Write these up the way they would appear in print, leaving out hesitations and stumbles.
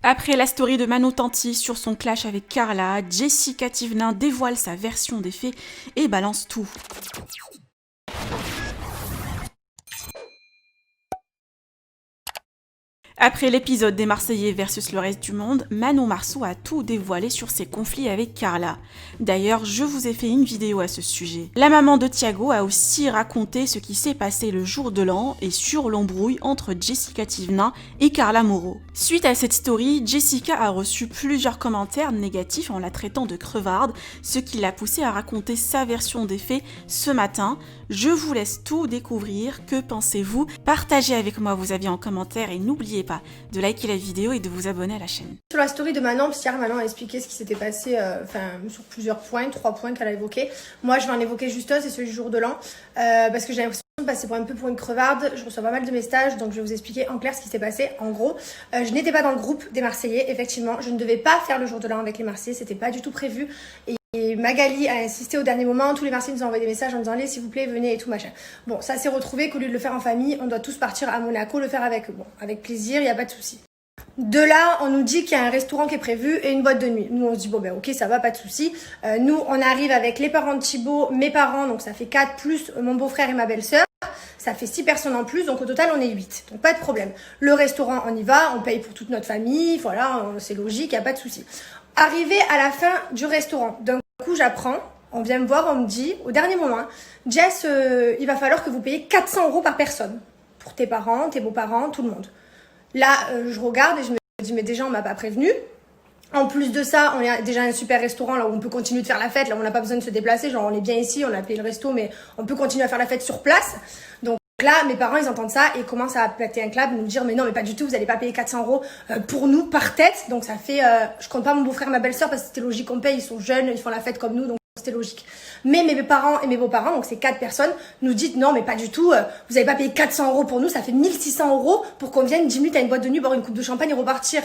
Après la story de Manu Tanti sur son clash avec Carla, Jessica Thivenin dévoile sa version des faits et balance tout. Après l'épisode des Marseillais versus le reste du monde, Manon Marceau a tout dévoilé sur ses conflits avec Carla. D'ailleurs, je vous ai fait une vidéo à ce sujet. La maman de Thiago a aussi raconté ce qui s'est passé le jour de l'an et sur l'embrouille entre Jessica Thivenin et Carla Moreau. Suite à cette story, Jessica a reçu plusieurs commentaires négatifs en la traitant de crevarde, ce qui l'a poussée à raconter sa version des faits ce matin. Je vous laisse tout découvrir, que pensez-vous? Partagez avec moi vos avis en commentaire et n'oubliez pas de liker la vidéo et de vous abonner à la chaîne. Sur la story de Manon, parce qu'hier Manon a expliqué ce qui s'était passé sur plusieurs points, 3 points qu'elle a évoqués. Moi je vais en évoquer juste un, c'est celui du jour de l'an, parce que j'ai l'impression de passer un peu pour une crevarde. Je reçois pas mal de messages, donc je vais vous expliquer en clair ce qui s'est passé. En gros, je n'étais pas dans le groupe des Marseillais, effectivement, je ne devais pas faire le jour de l'an avec les Marseillais, c'était pas du tout prévu. Et Magali a insisté au dernier moment, tous les Marseillais nous ont envoyé des messages en disant allez s'il vous plaît venez et tout machin. Bon, ça s'est retrouvé qu'au lieu de le faire en famille, on doit tous partir à Monaco, le faire avec eux. Bon, avec plaisir, il n'y a pas de souci. De là, on nous dit qu'il y a un restaurant qui est prévu et une boîte de nuit. Nous, on se dit, bon, ben ok, ça va, pas de souci. Nous, on arrive avec les parents de Thibaut, mes parents, donc ça fait 4, plus mon beau-frère et ma belle-sœur. Ça fait 6 personnes en plus, donc au total, on est 8. Donc pas de problème. Le restaurant, on y va, on paye pour toute notre famille, voilà, c'est logique, il n'y a pas de souci. Arrivé à la fin du restaurant, d'un coup, j'apprends, on vient me voir, on me dit, au dernier moment, Jess, il va falloir que vous payiez 400 € par personne. Pour tes parents, tes beaux-parents, tout le monde. Là, je regarde et je me dis, mais déjà, on m'a pas prévenu. En plus de ça, on a déjà un super restaurant là où on peut continuer de faire la fête. Là, on n'a pas besoin de se déplacer. Genre, on est bien ici, on a payé le resto, mais on peut continuer à faire la fête sur place. Donc là, mes parents, ils entendent ça et commencent à péter un câble, nous dire, mais non, mais pas du tout, vous allez pas payer 400 € pour nous par tête. Donc ça fait, je compte pas mon beau-frère, ma belle-sœur parce que c'était logique qu'on paye. Ils sont jeunes, ils font la fête comme nous, donc c'était logique. Mais mes parents et mes beaux-parents, donc ces 4 personnes, nous disent non mais pas du tout, vous n'avez pas payé 400 € pour nous, ça fait 1600 € pour qu'on vienne 10 minutes à une boîte de nuit, boire une coupe de champagne et repartir.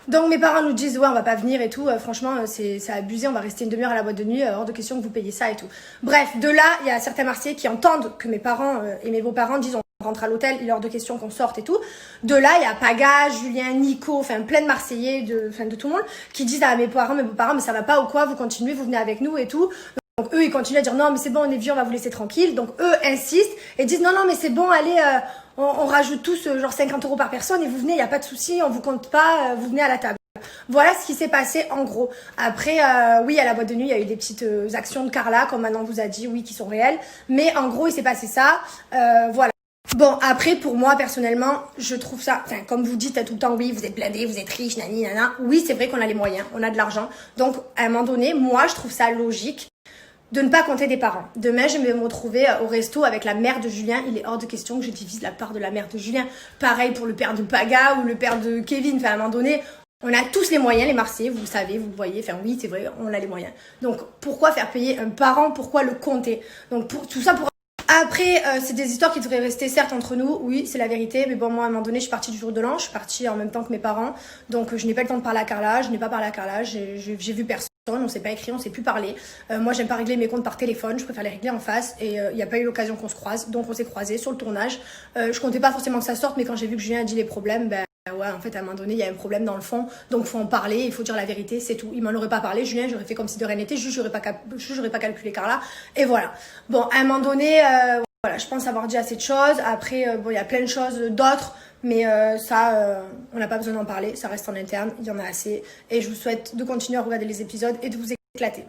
Donc mes parents nous disent ouais on va pas venir et tout, franchement c'est abusé, on va rester une demi-heure à la boîte de nuit, hors de question que vous payiez ça et tout. Bref, de là il y a certains Marseillais qui entendent que mes parents et mes beaux-parents disent on rentre à l'hôtel, il est hors de question qu'on sorte et tout. De là il y a Paga, Julien, Nico, enfin plein de Marseillais, de tout le monde qui disent à mes parents, mes beaux-parents mais ça va pas ou quoi, vous continuez, vous venez avec nous et tout. Donc eux ils continuent à dire non mais c'est bon on est vieux on va vous laisser tranquille. Donc eux insistent et disent non mais c'est bon allez on rajoute tous genre 50 € par personne et vous venez, il n'y a pas de souci, on vous compte pas, vous venez à la table. Voilà ce qui s'est passé en gros. Après oui à la boîte de nuit il y a eu des petites actions de Carla comme Manon vous a dit, oui qui sont réelles. Mais en gros il s'est passé ça, voilà. Bon après pour moi personnellement je trouve ça, enfin comme vous dites tout le temps oui vous êtes blindés, vous êtes riches, nani nana. Oui c'est vrai qu'on a les moyens, on a de l'argent. Donc à un moment donné moi je trouve ça logique de ne pas compter des parents. Demain, je vais me retrouver au resto avec la mère de Julien. Il est hors de question que je divise la part de la mère de Julien. Pareil pour le père de Paga ou le père de Kevin. Enfin, à un moment donné, on a tous les moyens, les Marseillais, vous le savez, vous le voyez. Enfin, oui, c'est vrai, on a les moyens. Donc, pourquoi faire payer un parent? Pourquoi le compter? Donc, pour tout ça, pour... Après, c'est des histoires qui devraient rester certes entre nous, oui, c'est la vérité, mais bon, moi, à un moment donné, je suis partie du jour de l'an, je suis partie en même temps que mes parents, donc je n'ai pas le temps de parler à Carla, je n'ai pas parlé à Carla, j'ai vu personne, on s'est pas écrit, on s'est plus parlé. Moi, j'aime pas régler mes comptes par téléphone, je préfère les régler en face, et il n'y a pas eu l'occasion qu'on se croise, donc on s'est croisés sur le tournage. Je comptais pas forcément que ça sorte, mais quand j'ai vu que Julien a dit les problèmes, ben ouais, en fait, à un moment donné, il y a un problème dans le fond, donc faut en parler, il faut dire la vérité, c'est tout. Il m'en aurait pas parlé, Julien, j'aurais fait comme si de rien n'était, juste j'aurais pas calculé Carla, et voilà. Bon, à un moment donné, voilà, je pense avoir dit assez de choses. Après, bon, il y a plein de choses d'autres, mais ça, on n'a pas besoin d'en parler. Ça reste en interne, il y en a assez. Et je vous souhaite de continuer à regarder les épisodes et de vous éclater.